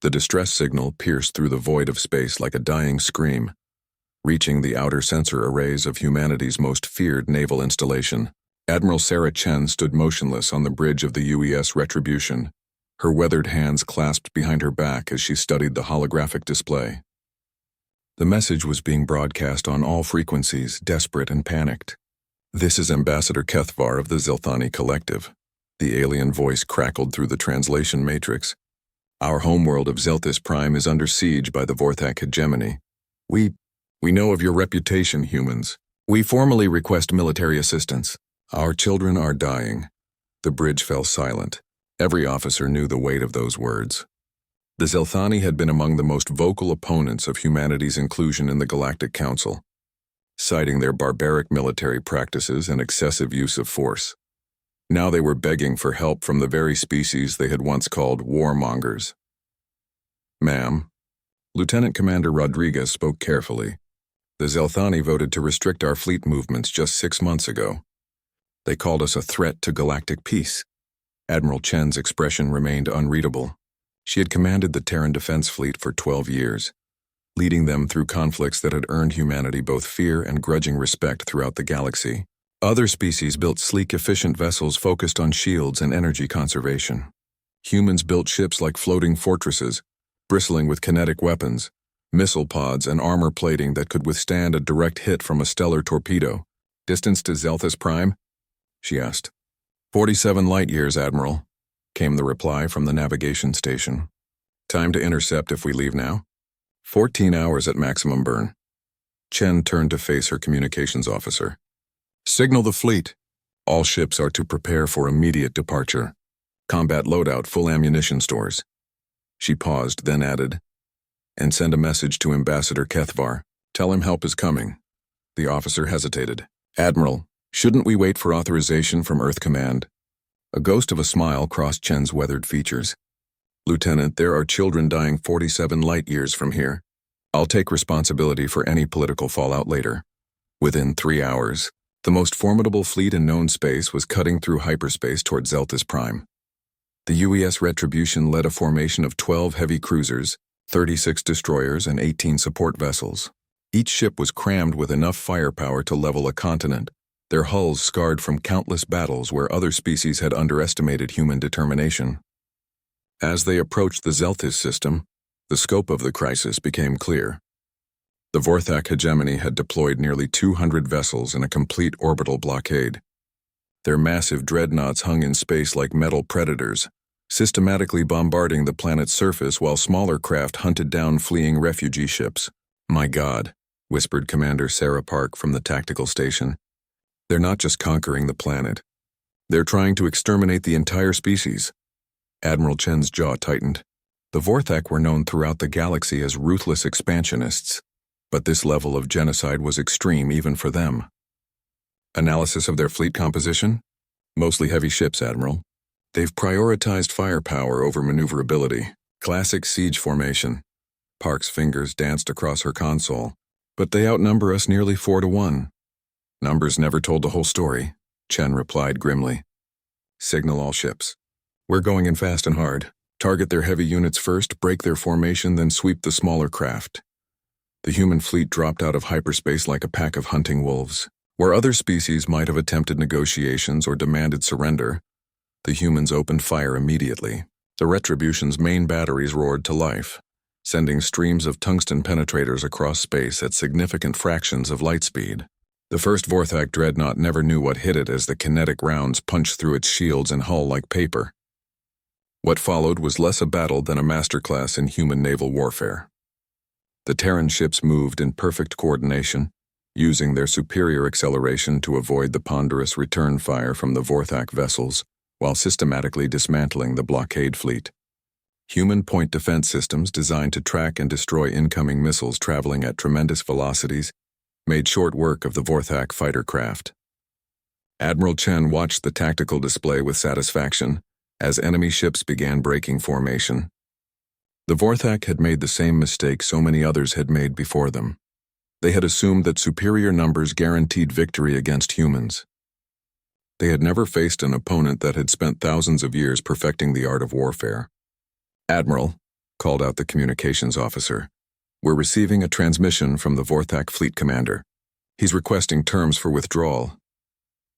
The distress signal pierced through the void of space like a dying scream, reaching the outer sensor arrays of humanity's most feared naval installation. Admiral Sarah Chen stood motionless on the bridge of the UES Retribution, her weathered hands clasped behind her back as she studied the holographic display. The message was being broadcast on all frequencies, desperate and panicked. "This is Ambassador Kethvar of the Zilthani Collective." The alien voice crackled through the translation matrix. "Our homeworld of Zelthis Prime is under siege by the Vorthak hegemony. We know of your reputation, humans. We formally request military assistance. Our children are dying." The bridge fell silent. Every officer knew the weight of those words. The Zilthani had been among the most vocal opponents of humanity's inclusion in the Galactic Council, citing their barbaric military practices and excessive use of force. Now they were begging for help from the very species they had once called warmongers. "Ma'am," Lieutenant Commander Rodriguez spoke carefully, "the Zilthani voted to restrict our fleet movements just 6 months ago. They called us a threat to galactic peace." Admiral Chen's expression remained unreadable. She had commanded the Terran Defense Fleet for 12 years, leading them through conflicts that had earned humanity both fear and grudging respect throughout the galaxy. Other species built sleek, efficient vessels focused on shields and energy conservation. Humans built ships like floating fortresses, bristling with kinetic weapons, missile pods, and armor plating that could withstand a direct hit from a stellar torpedo. "Distance to Zelthis Prime?" she asked. 47 light-years, Admiral," came the reply from the navigation station. "Time to intercept if we leave now?" 14 hours at maximum burn." Chen turned to face her communications officer. "Signal the fleet. All ships are to prepare for immediate departure. Combat loadout, full ammunition stores." She paused, then added, "And send a message to Ambassador Kethvar. Tell him help is coming." The officer hesitated. "Admiral, shouldn't we wait for authorization from Earth Command?" A ghost of a smile crossed Chen's weathered features. "Lieutenant, there are children dying 47 light-years from here. I'll take responsibility for any political fallout later." Within 3 hours, the most formidable fleet in known space was cutting through hyperspace toward Zelthis Prime. The UES Retribution led a formation of 12 heavy cruisers, 36 destroyers, and 18 support vessels. Each ship was crammed with enough firepower to level a continent, their hulls scarred from countless battles where other species had underestimated human determination. As they approached the Zelthis system, the scope of the crisis became clear. The Vorthak hegemony had deployed nearly 200 vessels in a complete orbital blockade. Their massive dreadnoughts hung in space like metal predators, systematically bombarding the planet's surface while smaller craft hunted down fleeing refugee ships. "My God," whispered Commander Sarah Park from the tactical station. "They're not just conquering the planet. They're trying to exterminate the entire species." Admiral Chen's jaw tightened. The Vorthak were known throughout the galaxy as ruthless expansionists, but this level of genocide was extreme even for them. "Analysis of their fleet composition? Mostly heavy ships, Admiral. They've prioritized firepower over maneuverability. Classic siege formation." Park's fingers danced across her console. "But they outnumber us nearly 4-1. "Numbers never told the whole story," Chen replied grimly. "Signal all ships. We're going in fast and hard. Target their heavy units first, break their formation, then sweep the smaller craft." The human fleet dropped out of hyperspace like a pack of hunting wolves. Where other species might have attempted negotiations or demanded surrender, the humans opened fire immediately. The Retribution's main batteries roared to life, sending streams of tungsten penetrators across space at significant fractions of light speed. The first Vorthak dreadnought never knew what hit it as the kinetic rounds punched through its shields and hull like paper. What followed was less a battle than a masterclass in human naval warfare. The Terran ships moved in perfect coordination, using their superior acceleration to avoid the ponderous return fire from the Vorthak vessels, while systematically dismantling the blockade fleet. Human point defense systems designed to track and destroy incoming missiles traveling at tremendous velocities made short work of the Vorthak fighter craft. Admiral Chen watched the tactical display with satisfaction as enemy ships began breaking formation. The Vorthak had made the same mistake so many others had made before them. They had assumed that superior numbers guaranteed victory against humans. They had never faced an opponent that had spent thousands of years perfecting the art of warfare. "Admiral," called out the communications officer. "We're receiving a transmission from the Vorthak fleet commander. He's requesting terms for withdrawal.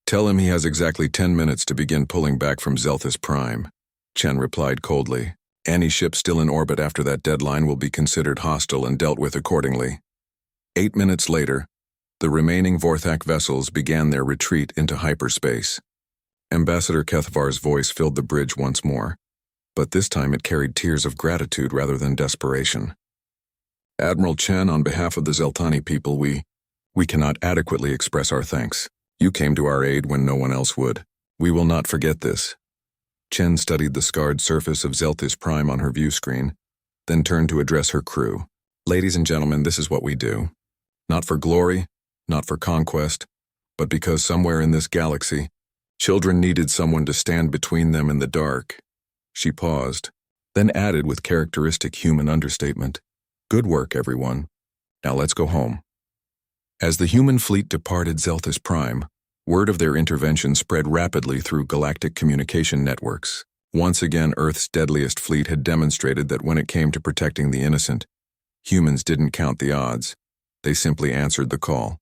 Tell him he has exactly 10 minutes to begin pulling back from Zelthus Prime," Chen replied coldly. "Any ship still in orbit after that deadline will be considered hostile and dealt with accordingly." 8 minutes later, the remaining Vorthak vessels began their retreat into hyperspace. Ambassador Kethvar's voice filled the bridge once more, but this time it carried tears of gratitude rather than desperation. "Admiral Chen, on behalf of the Zeltani people, we cannot adequately express our thanks. You came to our aid when no one else would. We will not forget this." Chen studied the scarred surface of Zelthus Prime on her view screen, then turned to address her crew. "Ladies and gentlemen, this is what we do. Not for glory, not for conquest, but because somewhere in this galaxy, children needed someone to stand between them and the dark." She paused, then added with characteristic human understatement, "Good work, everyone. Now let's go home." As the human fleet departed Zelthus Prime, word of their intervention spread rapidly through galactic communication networks. Once again, Earth's deadliest fleet had demonstrated that when it came to protecting the innocent, humans didn't count the odds. They simply answered the call.